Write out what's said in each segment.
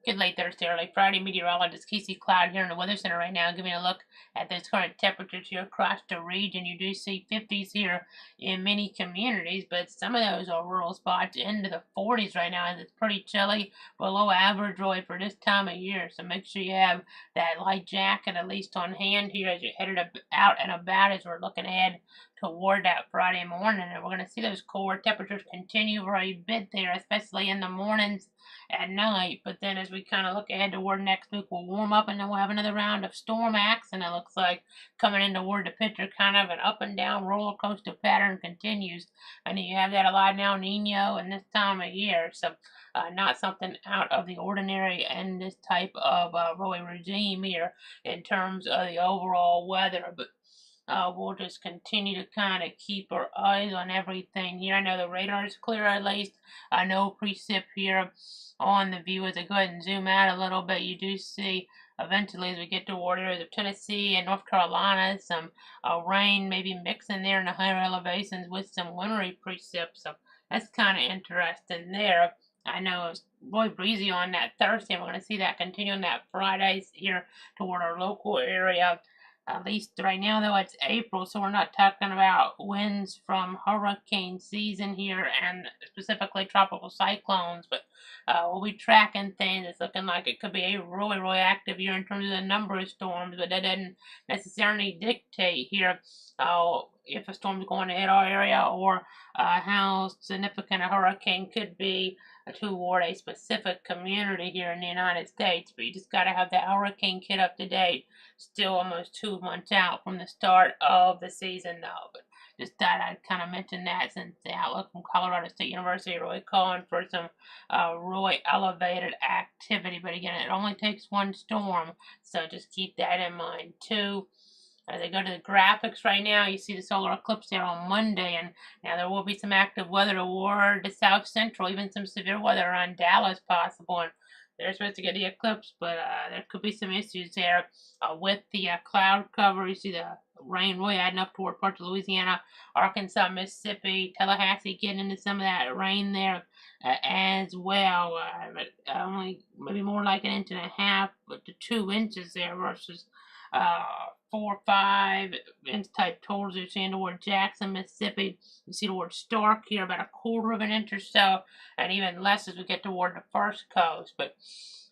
Good late Thursday, early Friday. Meteorologist Casey Cloud here in the Weather Center right now, giving a look at those current temperatures here across the region. You do see 50s here in many communities, but some of those are rural spots into the 40s right now, and it's pretty chilly, below average really for this time of year. So make sure you have that light jacket at least on hand here as you're headed out and about as we're looking ahead toward that Friday morning. And we're going to see those cooler temperatures continue for a bit there, especially in the mornings at night. But then as we kind of look ahead toward next week, we'll warm up and then we'll have another round of storm action. It looks like coming in toward the picture, kind of an up and down roller coaster pattern continues. And you have that El Nino in this time of year. So not something out of the ordinary in this type of really regime here in terms of the overall weather. But we'll just continue to kind of keep our eyes on everything here. I know the radar is clear at least. No precip here on the view. As I go ahead and zoom out a little bit, you do see eventually as we get toward areas of Tennessee and North Carolina, some rain maybe mixing there in the higher elevations with some wintry precip. So that's kind of interesting there. I know it's really breezy on that Thursday. We're going to see that continue on that Fridays here toward our local area. At least right now, though, it's April, so we're not talking about winds from hurricane season here and specifically tropical cyclones, but we'll be tracking things. It's looking like it could be a really, really active year in terms of the number of storms, but that doesn't necessarily dictate here if a storm's going to hit our area or how significant a hurricane could be toward a specific community here in the United States. But you just got to have that hurricane kit up to date. Still almost 2 months out from the start of the season, though. But just thought I'd kind of mention that since the outlook from Colorado State University really calling for some really elevated activity. But again, it only takes one storm, so just keep that in mind too. As I go to the graphics right now, you see the solar eclipse there on Monday, and now there will be some active weather toward the south central, even some severe weather around Dallas possible. And they're supposed to get the eclipse, but there could be some issues there with the cloud cover. You see the rain really adding up toward parts of Louisiana, Arkansas, Mississippi, Tallahassee getting into some of that rain there as well. But only maybe more like 1.5 but to 2 inches there versus 4 or 5 inch type totals you're seeing toward Jackson, Mississippi. You see toward Stark here about 1/4 of an inch or so, and even less as we get toward the first coast. But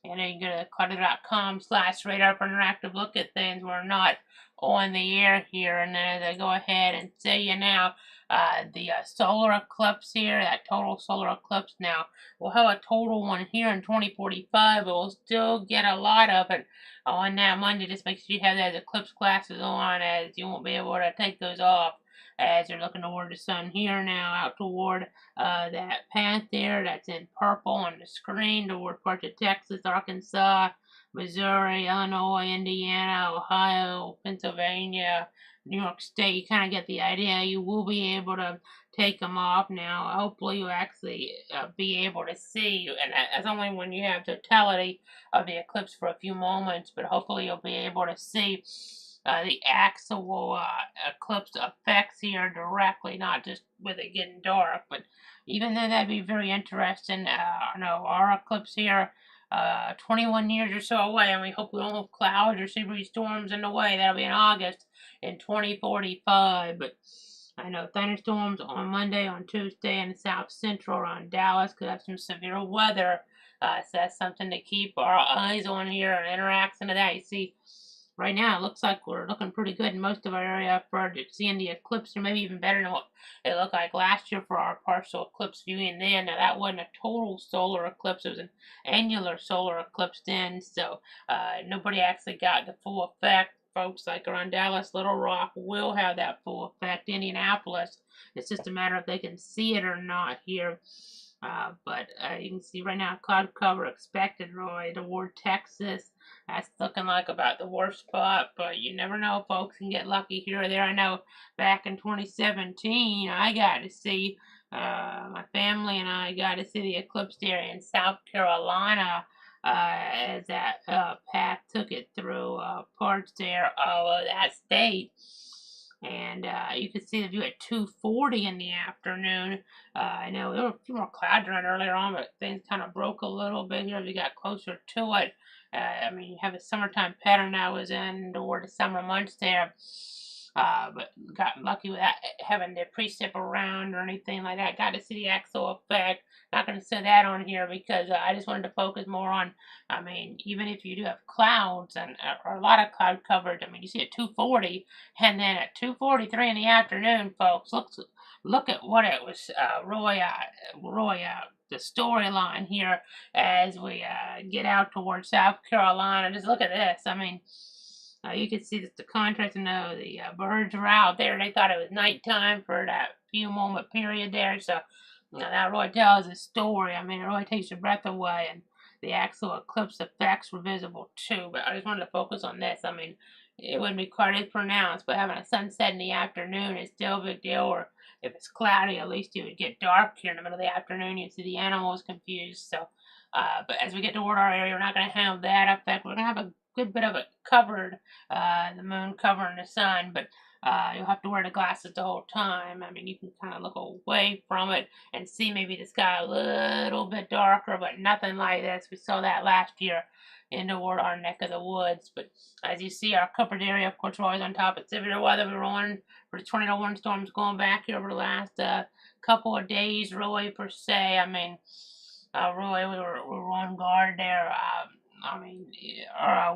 you know, you can go to clutter.com/radar for an interactive look at things. We're not on the air here, and then as I go ahead and tell you now, the solar eclipse here, that total solar eclipse now, we'll have a total one here in 2045, but we'll still get a lot of it on that Monday. Just make sure you have those eclipse glasses on, as you won't be able to take those off as you're looking toward the sun here now, out toward that path there that's in purple on the screen toward parts of Texas, Arkansas, Missouri, Illinois, Indiana, Ohio, Pennsylvania, New York State. You kind of get the idea. You will be able to take them off now. Hopefully you'll actually be able to see, and that's only when you have totality of the eclipse for a few moments, but hopefully you'll be able to see the actual eclipse effects here directly, not just with it getting dark. But even then, that'd be very interesting. I know our eclipse here, 21 years or so away, and we hope we don't have clouds or severe storms in the way. That'll be in August in 2045. But I know thunderstorms on Monday, on Tuesday, in the south central around Dallas could have some severe weather. So that's something to keep our eyes on here and interaction to that. You see, right now it looks like we're looking pretty good in most of our area for seeing the eclipse, or maybe even better than what it looked like last year for our partial eclipse viewing then. Now that wasn't a total solar eclipse, it was an annular solar eclipse then, so nobody actually got the full effect. Folks like around Dallas, Little Rock will have that full effect. Indianapolis, it's just a matter if they can see it or not here. But you can see right now cloud cover expected really toward Texas. That's looking like about the worst spot, but you never know, folks can get lucky here or there. I know back in 2017, I got to see, my family and I got to see the eclipse there in South Carolina, as that path took it through parts there of that state. And you can see the view at 2:40 in the afternoon. I know there were a few more clouds around earlier on, but things kind of broke a little bit here as we got closer to it. I mean, you have a summertime pattern now was in toward the summer months there. But got lucky without having the precip around or anything like that. Got to see the axle effect. Not going to say that on here because I just wanted to focus more on, I mean, even if you do have clouds and or a lot of cloud coverage, I mean, you see at 2:40, and then at 2:43 in the afternoon, folks, look at what it was, the storyline here as we get out towards South Carolina. Just look at this. I mean, you can see that the contrast. I know the birds were out there. They thought it was nighttime for that few moment period there. So that really tells a story. I mean, it really takes your breath away. And the actual eclipse effects were visible too. But I just wanted to focus on this. I mean, it wouldn't be quite as pronounced, but having a sunset in the afternoon is still a big deal. Or if it's cloudy, at least it would get dark here in the middle of the afternoon. You'd see the animals confused. So, but as we get toward our area, we're not going to have that effect. We're going to have a good bit of it covered, the moon covering the sun, but you'll have to wear the glasses the whole time. I mean, you can kind of look away from it and see maybe the sky a little bit darker, but nothing like this. We saw that last year in toward our neck of the woods. But as you see, our covered area, of course, we're always on top of severe weather. We're on for the tornado warning storms going back here over the last couple of days, really, per se. I mean, really, we were on guard there. I mean,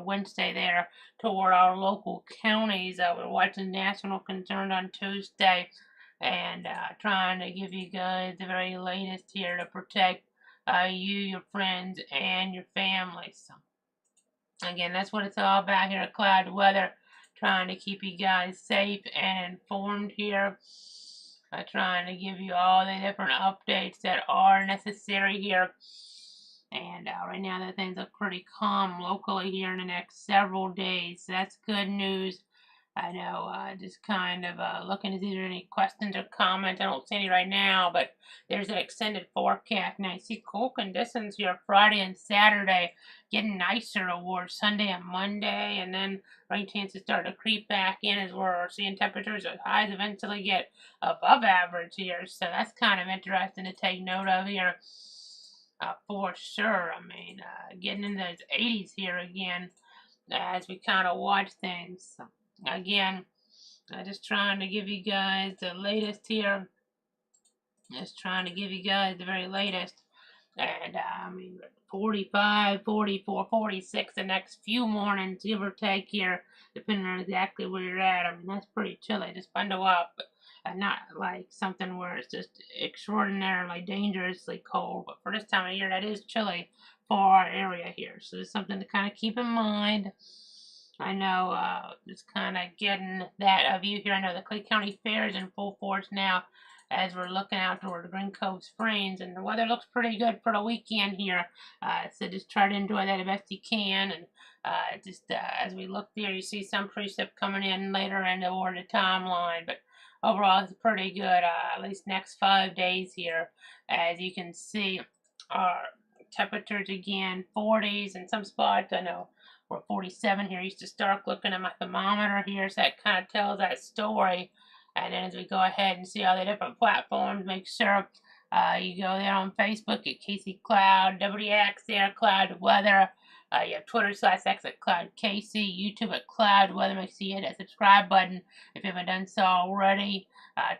Wednesday there toward our local counties. We're watching National Concern on Tuesday and trying to give you guys the very latest here to protect you, your friends, and your families. So, again, that's what it's all about here at Cloud Weather, trying to keep you guys safe and informed here. Trying to give you all the different updates that are necessary here. And right now, the things look pretty calm locally here in the next several days. So that's good news. I know, just kind of looking to see if there are any questions or comments. I don't see any right now, but there's an extended forecast. Now, you see cool conditions here Friday and Saturday, getting nicer towards Sunday and Monday, and then rain chances start to creep back in as we're seeing temperatures as highs eventually get above average here. So that's kind of interesting to take note of here. For sure. I mean, getting into those 80s here again as we kind of watch things. So, again, just trying to give you guys the latest here. Just trying to give you guys the very latest. And, I mean, 45, 44, 46 the next few mornings, give or take here, depending on exactly where you're at. I mean, that's pretty chilly. Just bundle up. But not like something where it's just extraordinarily dangerously cold, but for this time of year, that is chilly for our area here. So it's something to kind of keep in mind. I know, just kind of getting that view here. I know the Clay County Fair is in full force now as we're looking out toward the Green Cove Springs, and the weather looks pretty good for the weekend here. So just try to enjoy that the best you can, and just as we look there, you see some precip coming in later in the timeline, but overall, it's pretty good, at least next 5 days here. As you can see, our temperatures again, 40s in some spots. I know we're 47 here. Used to start looking at my thermometer here, so that kind of tells that story. And then as we go ahead and see all the different platforms, make sure you go there on Facebook at Casey Cloud, WX there, Cloud Weather. You have Twitter /X at Cloud Casey, YouTube at Cloud Weather. Make sure you hit that subscribe button if you haven't done so already.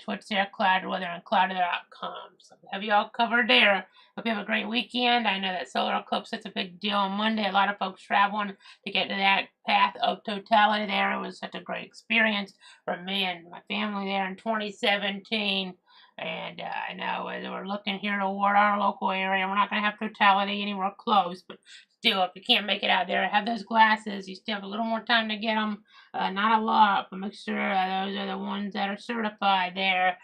Twitch there, Cloud Weather, and cloudweather.com. So we have you all covered there. Hope you have a great weekend. I know that solar eclipse is a big deal on Monday. A lot of folks traveling to get to that path of totality there. It was such a great experience for me and my family there in 2017. And I know as we're looking here toward our local area, we're not going to have totality anywhere close, but still, if you can't make it out there, have those glasses. You still have a little more time to get them. Not a lot, but make sure those are the ones that are certified there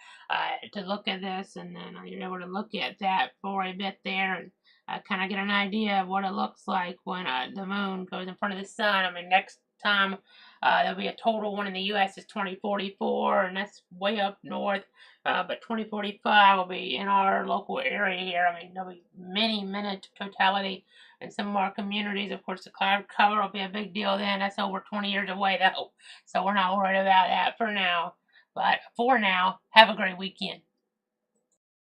to look at this, and then you're able to look at that for a bit there and kind of get an idea of what it looks like when the moon goes in front of the sun. I mean, next time there'll be a total one in the U.S. is 2044, and that's way up north. But 2045 will be in our local area here. I mean, there'll be many minutes totality in some of our communities. Of course, the cloud cover will be a big deal then. That's over 20 years away, though. So we're not worried about that for now. But for now, have a great weekend.